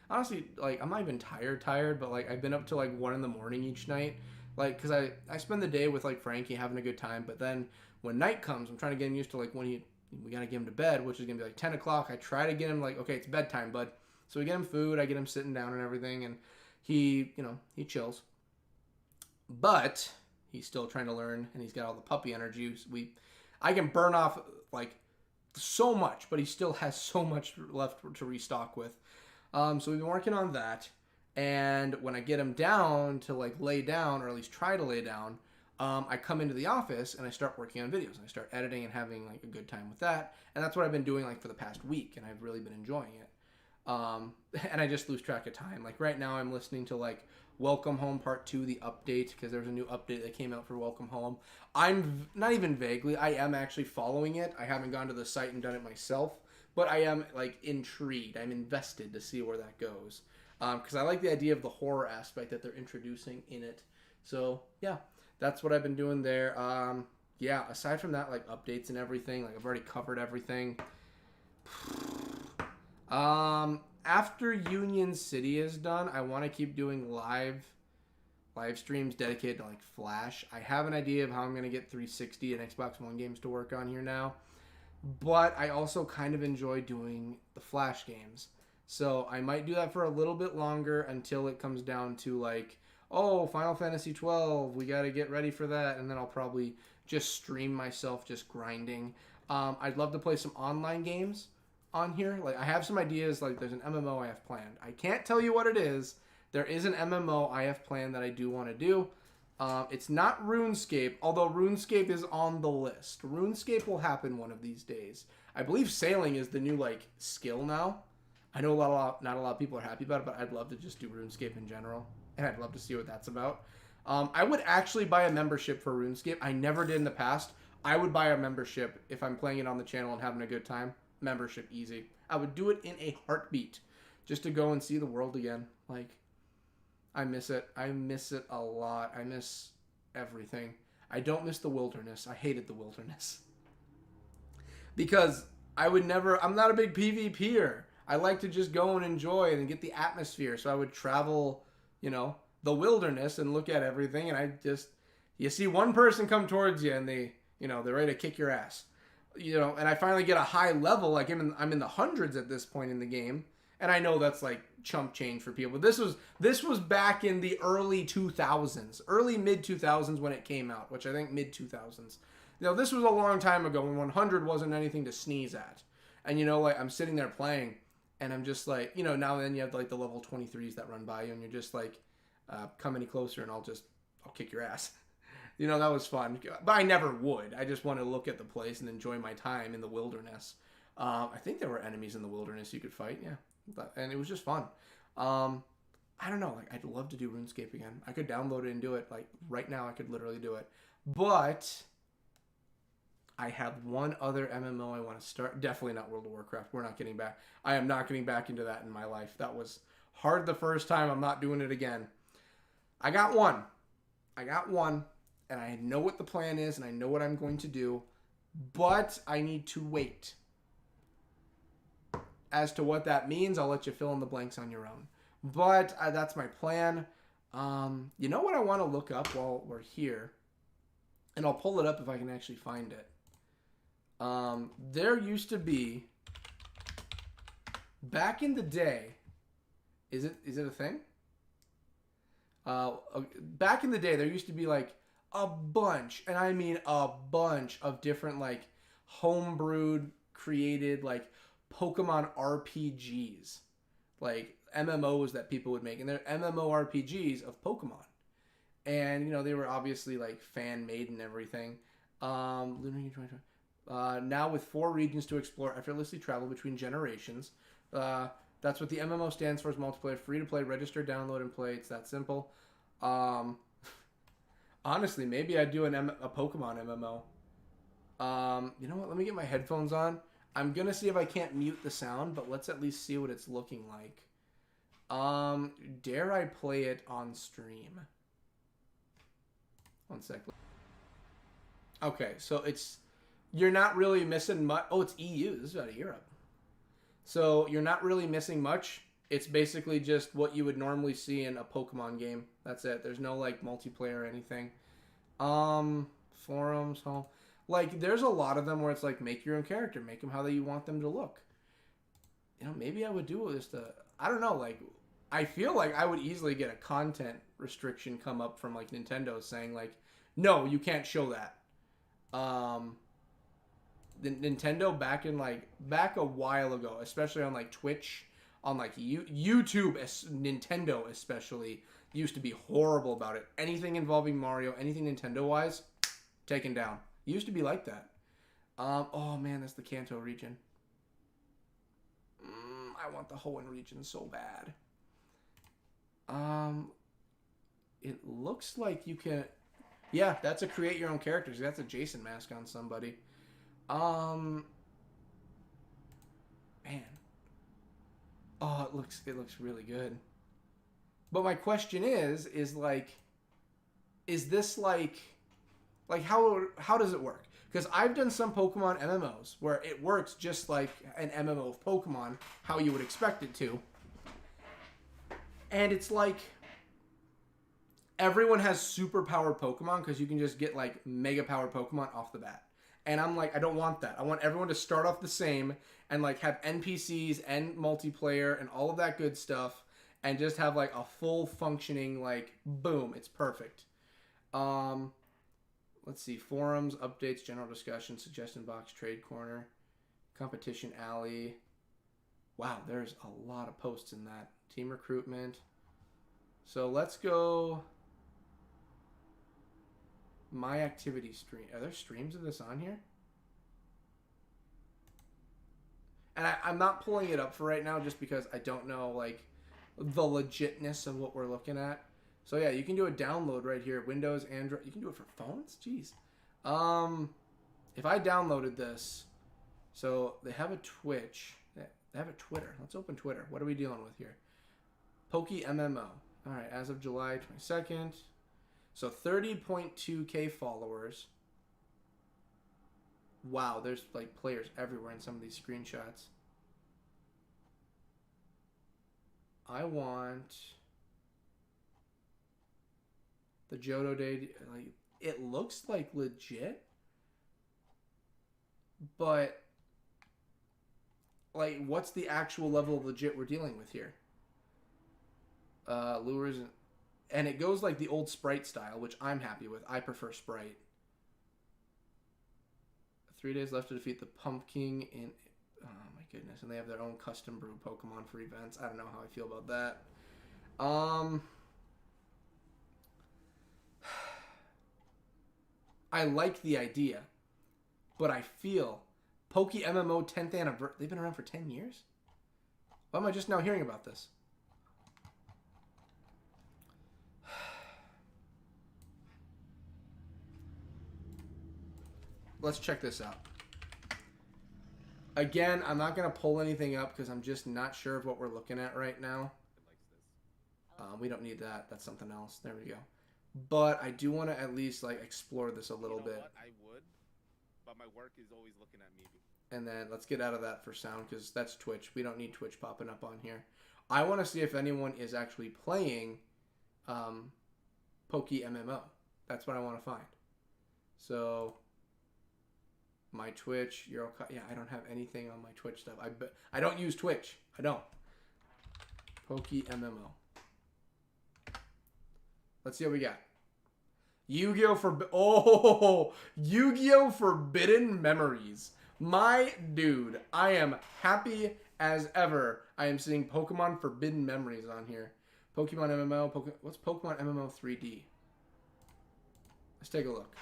honestly, like, I'm not even tired, but, like, I've been up till, like, 1 in the morning each night. Like, because I spend the day with, like, Frankie having a good time. But then when night comes, I'm trying to get him used to, like, we got to get him to bed, which is going to be, like, 10 o'clock. I try to get him, like, okay, it's bedtime, bud. So we get him food. I get him sitting down and everything. And he chills. But he's still trying to learn, and he's got all the puppy energy. I can burn off, like, so much, but he still has so much left to restock with. So we've been working on that. And when I get him down to, like, lay down, or at least try to lay down, I come into the office and I start working on videos. And I start editing and having, like, a good time with that. And that's what I've been doing, like, for the past week, and I've really been enjoying it. And I just lose track of time. Like, right now I'm listening to, like, Welcome Home Part 2, the update, because there's a new update that came out for Welcome Home. I'm not even vaguely, I am actually following it. I haven't gone to the site and done it myself, but I am, like, intrigued. I'm invested to see where that goes. Because I like the idea of the horror aspect that they're introducing in it. So, yeah, that's what I've been doing there. Yeah, aside from that, like, updates and everything, like, I've already covered everything. After Union City is done, I want to keep doing live streams dedicated to, like, Flash. I have an idea of how I'm going to get 360 and Xbox One games to work on here now. But I also kind of enjoy doing the Flash games. So I might do that for a little bit longer until it comes down to, like, oh, Final Fantasy 12, we got to get ready for that. And then I'll probably just stream myself just grinding. I'd love to play some online games on here. Like, I have some ideas. Like, there's an MMO I have planned. I can't tell you what it is. There is an MMO I have planned that I do want to do. It's not RuneScape, although RuneScape is on the list. RuneScape will happen one of these days. I believe sailing is the new, like, skill now. I know not a lot of people are happy about it, but I'd love to just do RuneScape in general. and I'd love to see what that's about. I would actually buy a membership for RuneScape. I never did in the past. I would buy a membership if I'm playing it on the channel and having a good time. Membership, easy. I would do it in a heartbeat just to go and see the world again. Like, I miss it. I miss it a lot. I miss everything. I don't miss the wilderness. I hated the wilderness. Because I would never... I'm not a big PvPer. I like to just go and enjoy it and get the atmosphere. So I would travel, you know, the wilderness and look at everything. And I just... You see one person come towards you and they, you know, they're ready to kick your ass. You know, and I finally get a high level. Like, I'm in the hundreds at this point in the game. And I know that's like chump change for people. But this was back in the early 2000s. Early mid-2000s when it came out. Which I think mid-2000s. You know, this was a long time ago when 100 wasn't anything to sneeze at. And, you know, like, I'm sitting there playing, and I'm just like, you know, now and then you have, like, the level 23s that run by you, and you're just like, come any closer, and I'll kick your ass. You know, that was fun. But I never would. I just want to look at the place and enjoy my time in the wilderness. I think there were enemies in the wilderness you could fight, yeah. And it was just fun. I don't know, like, I'd love to do RuneScape again. I could download it and do it. Like, right now I could literally do it. But... I have one other MMO I want to start. Definitely not World of Warcraft. We're not getting back. I am not getting back into that in my life. That was hard the first time. I'm not doing it again. I got one. And I know what the plan is, and I know what I'm going to do. But I need to wait. As to what that means, I'll let you fill in the blanks on your own. But that's my plan. You know what I want to look up while we're here? And I'll pull it up if I can actually find it. There used to be, back in the day, is it a thing? Back in the day, there used to be like a bunch, and I mean a bunch of different like homebrewed, created like Pokemon RPGs, like MMOs that people would make, and they're MMORPGs of Pokemon, and you know they were obviously like fan made and everything. Now with 4 regions to explore, effortlessly travel between generations. That's what the MMO stands for, is multiplayer, free to play, register, download, and play. It's that simple. Honestly, maybe I'd do a Pokemon MMO. You know what? Let me get my headphones on. I'm going to see if I can't mute the sound, but let's at least see what it's looking like. Dare I play it on stream? One sec. Okay, so it's... You're not really missing much. Oh, it's EU. This is out of Europe. So you're not really missing much. It's basically just what you would normally see in a Pokemon game. That's it. There's no like multiplayer or anything. Forums, home. Like there's a lot of them where it's like make your own character, make them how you want them to look. You know, maybe I would do this to. I don't know. Like I feel like I would easily get a content restriction come up from like Nintendo saying like, no, you can't show that. The Nintendo back a while ago, especially on like Twitch, on like YouTube, Nintendo especially used to be horrible about it. Anything involving Mario, anything Nintendo wise, taken down. It used to be like that. Oh man, that's the Kanto region. I want the Hoenn region so bad. It looks like you can. Yeah, that's a create your own characters. That's a Jason mask on somebody. Man. Oh, it looks really good. But my question is like, is this like how does it work? Because I've done some Pokemon MMOs where it works just like an MMO of Pokemon, how you would expect it to. And it's like everyone has super powered Pokemon because you can just get like mega powered Pokemon off the bat. And I'm like, I don't want that. I want everyone to start off the same and like have NPCs and multiplayer and all of that good stuff and just have like a full functioning like boom, it's perfect. Let's see, forums, updates, general discussion, suggestion box, trade corner, competition alley. Wow, there's a lot of posts in that. Team recruitment. So let's go my activity stream. Are there streams of this on here? And I'm not pulling it up for right now just because I don't know like the legitness of what we're looking at. So yeah, you can do a download right here. Windows, Android. You can do it for phones? Jeez. If I downloaded this, so they have a Twitch. They have a Twitter. Let's open Twitter. What are we dealing with here? Pokey MMO. All right, as of July 22nd. So 30.2K followers. Wow, there's like players everywhere in some of these screenshots. I want the Johto Day. Like, it looks like legit, but like, what's the actual level of legit we're dealing with here? Lures, and it goes like the old Sprite style, which I'm happy with. I prefer Sprite. 3 days left to defeat the Pumpkin in... Oh my goodness. And they have their own custom brew Pokemon for events. I don't know how I feel about that. I like the idea. But I feel Poke MMO 10th anniversary... They've been around for 10 years? Why am I just now hearing about this? Let's check this out. Again, I'm not going to pull anything up because I'm just not sure of what we're looking at right now. We don't need that. That's something else. There we go. But I do want to at least like explore this a little bit. What? I would, but my work is always looking at me. And then let's get out of that for sound because that's Twitch. We don't need Twitch popping up on here. I want to see if anyone is actually playing Poke MMO. That's what I want to find. So... my Twitch, yeah, I don't have anything on my Twitch stuff. I don't use Twitch. I don't. Poke MMO. Let's see what we got. Yu-Gi-Oh! Forbidden Memories. My dude, I am happy as ever. I am seeing Pokemon Forbidden Memories on here. Pokemon MMO. What's Pokemon MMO 3D? Let's take a look.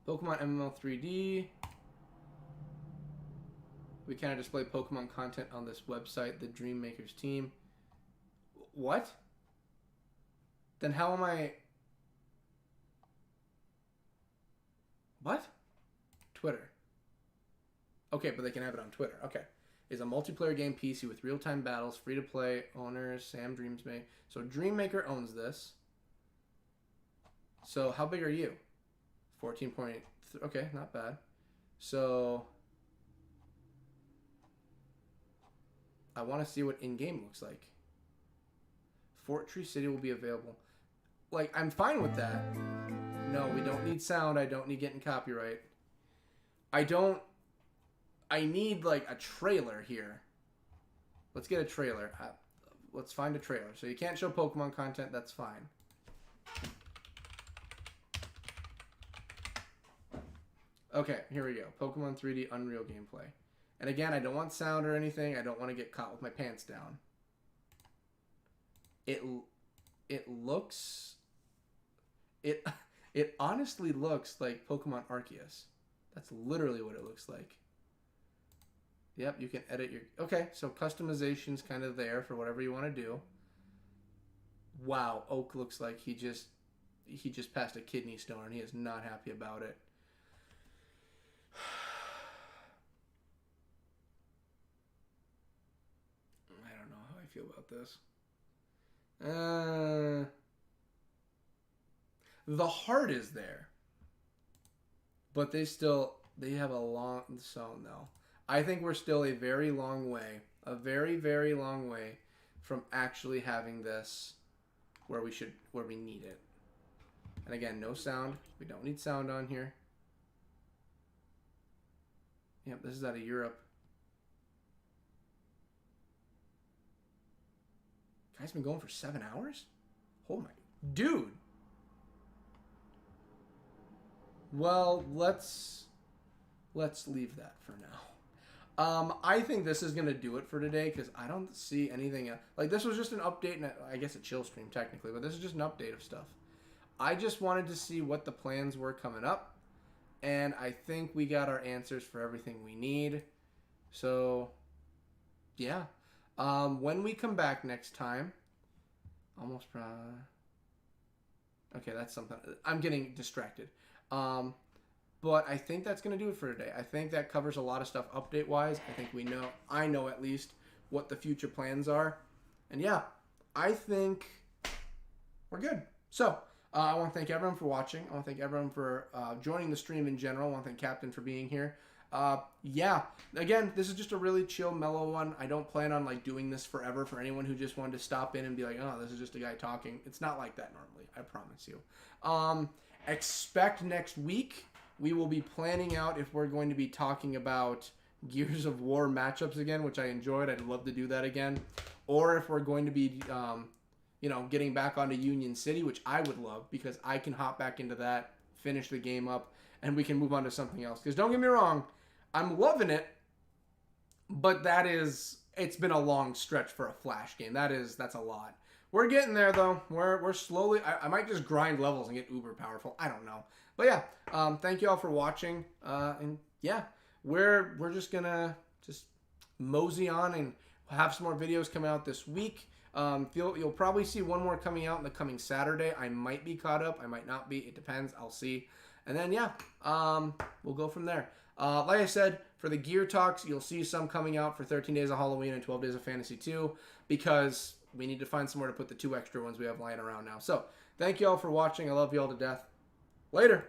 Pokemon MMO 3D. We cannot display Pokemon content on this website, the Dream Makers team. What? Then how am I... What? Twitter. Okay, but they can have it on Twitter. Okay. Is a multiplayer game PC with real-time battles, free-to-play, owners, Sam Dreamsmake. So Dream Maker owns this. So how big are you? 14.3. Okay, not bad. So I want to see what in-game looks like. Fort Tree City will be available. Like, I'm fine with that. No, we don't need sound. I don't need getting copyright. I need, like, a trailer here. Let's get a trailer. Let's find a trailer. So you can't show Pokemon content. That's fine. Okay, here we go. Pokemon 3D Unreal gameplay. And again, I don't want sound or anything. I don't want to get caught with my pants down. It looks... It honestly looks like Pokemon Arceus. That's literally what it looks like. Yep, you can edit your... Okay, so customization's kind of there for whatever you want to do. Wow, Oak looks like he just passed a kidney stone and he is not happy about it. I don't know how I feel about this. The heart is there. But they have a long... So, no. I think we're still a very long way. A very, very long way from actually having this where we need it. And again, no sound. We don't need sound on here. Yep, this is out of Europe. Guy's been going for 7 hours? Oh my... Dude! Well, let's leave that for now. I think this is going to do it for today because I don't see anything else. Like, this was just an update, and I guess a chill stream technically, but this is just an update of stuff. I just wanted to see what the plans were coming up, and I think we got our answers for everything we need. So, yeah. When we come back next time, okay, that's something. I'm getting distracted. But I think that's going to do it for today. I think that covers a lot of stuff update-wise. I think I know at least what the future plans are. And yeah, I think we're good. So, I want to thank everyone for watching. I want to thank everyone for joining the stream in general. I want to thank Captain for being here. Yeah, again, this is just a really chill, mellow one. I don't plan on like doing this forever for anyone who just wanted to stop in and be like, oh, this is just a guy talking. It's not like that normally, I promise you. Expect next week we will be planning out if we're going to be talking about Gears of War matchups again, which I enjoyed. I'd love to do that again. Or if we're going to be, getting back onto Union City, which I would love because I can hop back into that, finish the game up, and we can move on to something else. Because don't get me wrong, I'm loving it, but it's been a long stretch for a Flash game. That's a lot. We're getting there though. We're slowly. I might just grind levels and get uber powerful. I don't know. But yeah, thank you all for watching. And yeah, we're just gonna mosey on and have some more videos coming out this week. You'll probably see one more coming out in the coming Saturday. I might be caught up. I might not be. It depends. I'll see. And then yeah, we'll go from there. Like I said, for the gear talks, you'll see some coming out for 13 Days of Halloween and 12 Days of Fantasy 2 because we need to find somewhere to put the 2 extra ones we have lying around now. So, thank you all for watching. I love you all to death. Later.